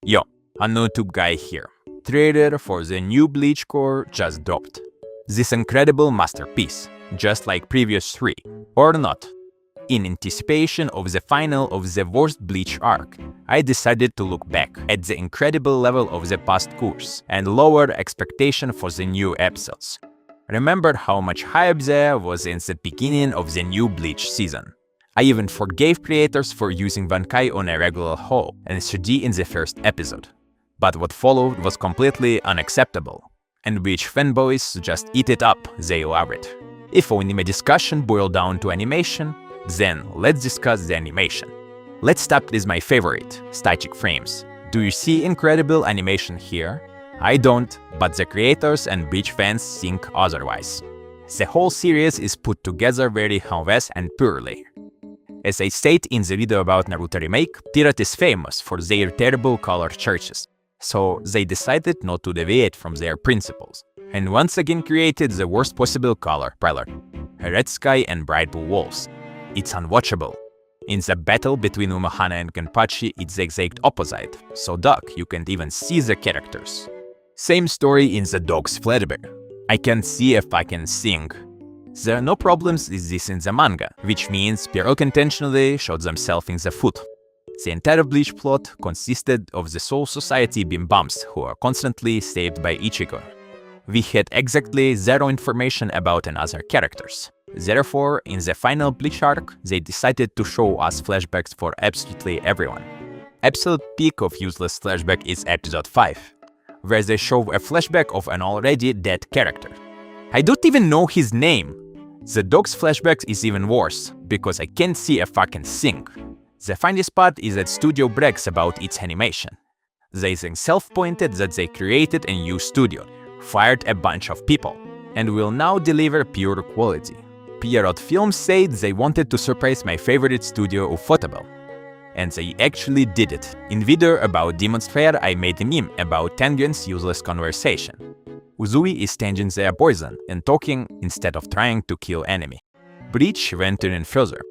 Yo, a YouTube guy here. Trailer for the new Bleach core just dropped. This incredible masterpiece, just like previous three, or not. In anticipation of the final of the worst Bleach arc, I decided to look back at the incredible level of the past course and lower expectation for the new episodes. Remember how much hype there was in the beginning of the new Bleach season. I even forgave creators for using Bankai on a regular haul and 3D in the first episode. But what followed was completely unacceptable. And Bleach fanboys just eat it up, they love it. If anime discussion boiled down to animation, then let's discuss the animation. Let's start with my favorite, static frames. Do you see incredible animation here? I don't, but the creators and Bleach fans think otherwise. The whole series is put together very honest and purely. As I state in the video about Naruto remake, Pierrot is famous for their terrible color choices, so they decided not to deviate from their principles, and once again created the worst possible color palette, a red sky and bright blue walls. It's unwatchable. In the battle between Unohana and Kenpachi, it's the exact opposite, so dark you can't even see the characters. Same story in the dog's flashback. I can't see if I can sing. There are no problems with this in the manga, which means Pierrot intentionally shot themselves in the foot. The entire Bleach plot consisted of the Soul Society Bim Bums who are constantly saved by Ichigo. We had exactly zero information about another characters. Therefore, in the final Bleach arc, they decided to show us flashbacks for absolutely everyone. Absolute peak of useless flashback is episode 5, where they show a flashback of an already dead character. I don't even know his name. The dog's flashbacks is even worse, because I can't see a fucking thing. The funniest part is that Studio brags about its animation. They themselves pointed that they created a new studio, fired a bunch of people, and will now deliver pure quality. Pierrot Films said they wanted to surprise my favorite studio Ufotable. And they actually did it. In video about Demon Slayer, I made a meme about Tengen's useless conversation. Uzui is changing their poison and talking instead of trying to kill enemy. Bleach went even further.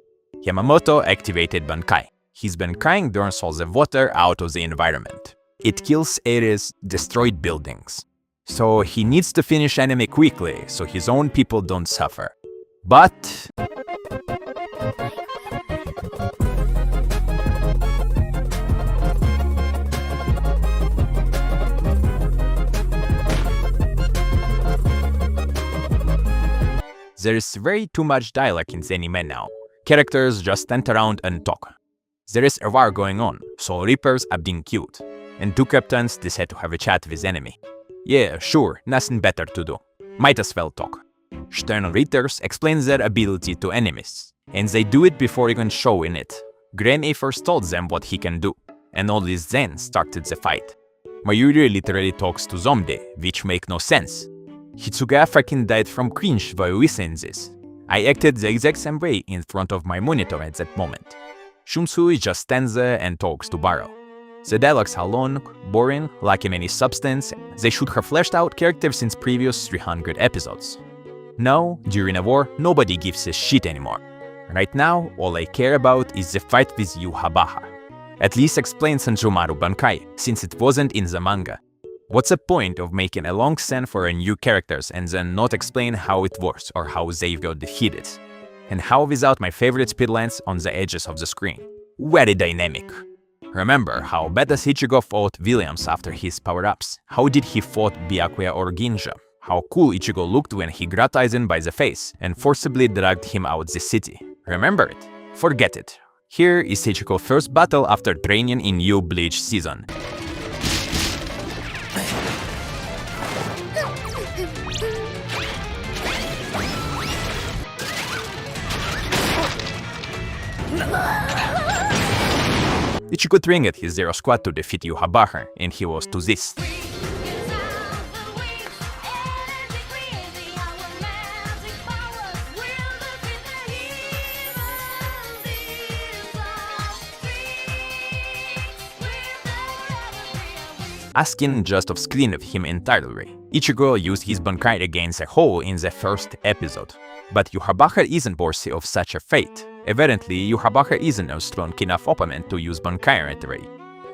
Yamamoto activated Bankai. His Bankai burns all the water out of the environment. It kills areas, destroyed buildings. So he needs to finish enemy quickly so his own people don't suffer. But there is very too much dialogue in the anime now. Characters just stand around and talk. There is a war going on, so Reapers are being killed, and two captains decide to have a chat with enemy. Yeah, sure, nothing better to do. Might as well talk. Stern Readers explain their ability to enemies, and they do it before even showing it. Granny first told them what he can do, and only then started the fight. Mayuri literally talks to Zombie, which make no sense. Hitsuga fucking died from cringe while listening this. I acted the exact same way in front of my monitor at that moment. Shumsui just stands there and talks to Baro. The dialogues are long, boring, lacking any substance. They should have fleshed out characters since previous 300 episodes. Now, during a war, nobody gives a shit anymore. Right now, all I care about is the fight with Yhwach. At least explain Sanjumaru Bankai, since it wasn't in the manga. What's the point of making a long scene for a new characters and then not explain how it works or how they got defeated? And how without my favorite speedlines on the edges of the screen? Very dynamic. Remember how badass Ichigo fought Williams after his power-ups? How did he fought Byakuya or Ginja? How cool Ichigo looked when he grabbed Aizen by the face and forcibly dragged him out the city. Remember it? Forget it. Here is Ichigo's first battle after training in new Bleach season. Ichigo trained his Zero Squad to defeat Yhwach, and he was to this. Asking just off screen of him entirely. Ichigo used his Bankai against a hole in the first episode. But Yhwach isn't worthy of such a fate. Evidently, Yhwach isn't a strong enough opponent to use Bankai right away.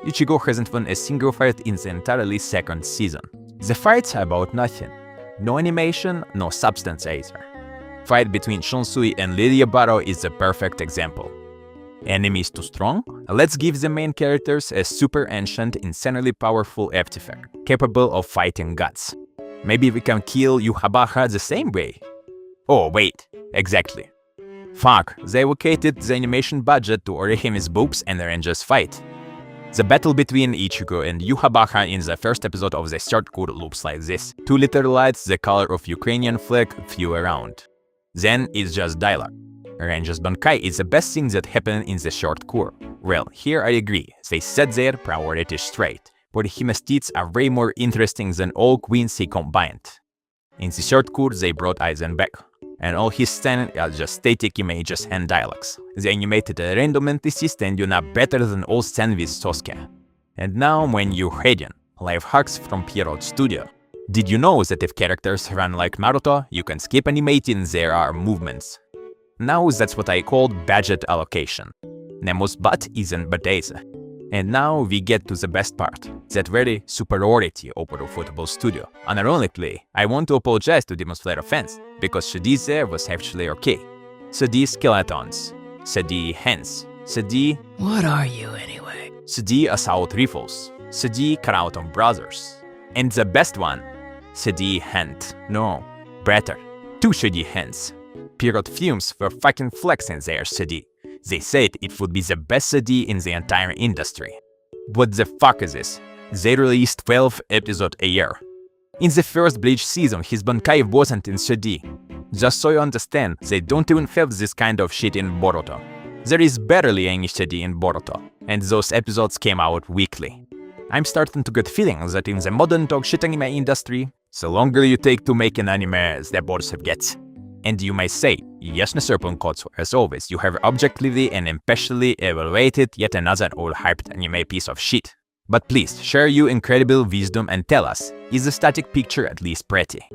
Ichigo hasn't won a single fight in the entirely second season. The fights are about nothing. No animation, no substance either. Fight between Shunsui and Lydia Barrow is the perfect example. Enemies too strong? Let's give the main characters a super ancient, insanely powerful artifact, capable of fighting gods. Maybe we can kill Yhwach the same way? Oh wait, exactly. Fuck, they allocated the animation budget to Orihimi's boobs and Ranger's fight. The battle between Ichigo and Yhwach in the first episode of the third cour looks like this. 2 little lights the color of Ukrainian flag flew around. Then it's just dialogue. Ranger's Bankai is the best thing that happened in the short cour. Well, here I agree, they set their priorities straight. Orihime's tits are way more interesting than all queens he combined. In the short cour they brought Aizen back, and all his scenes are just static images and dialogues. They animated a random NPC stand up better than all scenes with Sasuke. And now when you're reading live hacks from Pierrot Studio. Did you know that if characters run like Naruto, you can skip animating their arm movements? Now that's what I call budget allocation. Nemo's butt isn't Bethesda. And now we get to the best part, that very superiority over Football Studio. Unironically, I want to apologize to Demon Slayer fans, because Shadi there was actually okay. Shadi skeletons, Shadi hands, Shadi... What are you anyway? Shadi assault rifles, Shadi Karauton brothers. And the best one, Shadi hand. No, better. 2 Shadi hands. Pierrot Films were fucking flexing their Shadi. They said it would be the best Shadi in the entire industry. What the fuck is this? They released 12 episodes a year. In the first Bleach season, his Bankai wasn't in Shadi. Just so you understand, they don't even have this kind of shit in Boruto. There is barely any Shadi in Boruto, and those episodes came out weekly. I'm starting to get feelings that in the modern dog shit anime industry, the longer you take to make an anime, the worse it gets. And you may say, yes, Kotsu, as always, you have objectively and impartially evaluated yet another all-hyped anime piece of shit. But please, share your incredible wisdom and tell us, is the static picture at least pretty?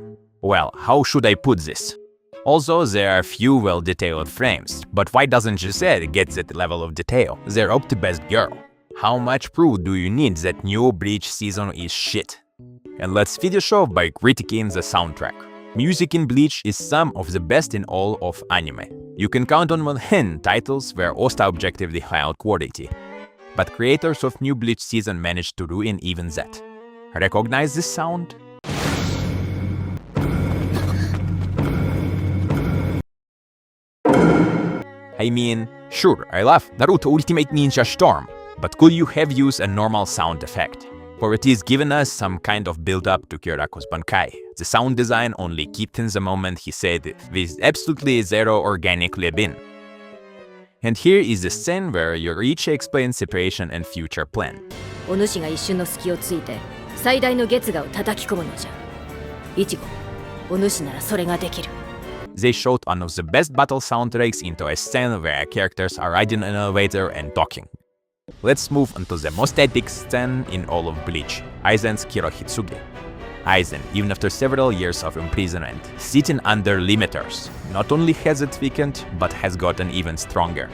Well, how should I put this? Also, there are few well-detailed frames, but why doesn't Giselle get that level of detail? They're up to best girl. How much proof do you need that new Bleach season is shit? And let's finish off by critiquing the soundtrack. Music in Bleach is some of the best in all of anime. You can count on one hand titles where Osta objectively high quality. But creators of new Bleach season managed to ruin even that. Recognize this sound? I mean, sure, I love Naruto Ultimate Ninja Storm, but could you have used a normal sound effect? For it is given us some kind of build-up to Kyorako's Bankai. The sound design only kept in the moment he said it, with absolutely zero organic lead-in. And here is the scene where Yoriichi explains separation and future plan. お主が一瞬の隙をついて最大の月牙を叩き込むのじゃ。イチゴ、お主ならそれができる。They showed one of the best battle soundtracks into a scene where characters are riding an elevator and talking. Let's move on to the most epic scene in all of Bleach, Aizen's Kirohitsuge. Aizen, even after several years of imprisonment, sitting under limiters, not only has it weakened, but has gotten even stronger.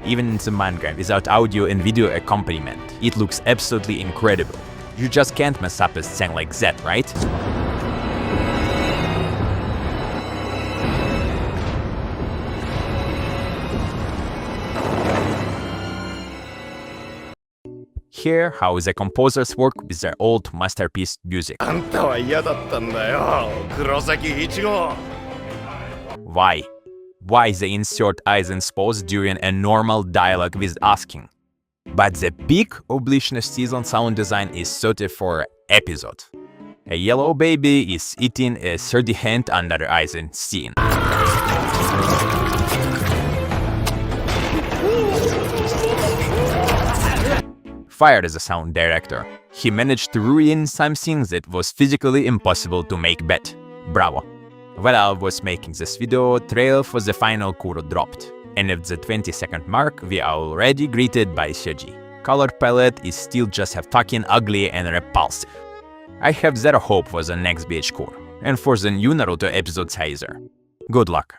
Even in the manga, without audio and video accompaniment, it looks absolutely incredible. You just can't mess up a scene like that, right? Hear how the composers work with their old masterpiece music. Why? Why they insert Aizen's pause during a normal dialogue with asking? But the peak of Bleach's season sound design is 34 episodes. A yellow baby is eating a 30 hand under Aizen's scene. Fired as a sound director, he managed to ruin something that was physically impossible to make better. Bravo! While I was making this video, trailer for the final Kuro dropped, and at the 20-second mark, we are already greeted by Shoji. Color palette is still just half fucking ugly and repulsive. I have zero hope for the next BH core, and for the new Naruto episodes either. Good luck.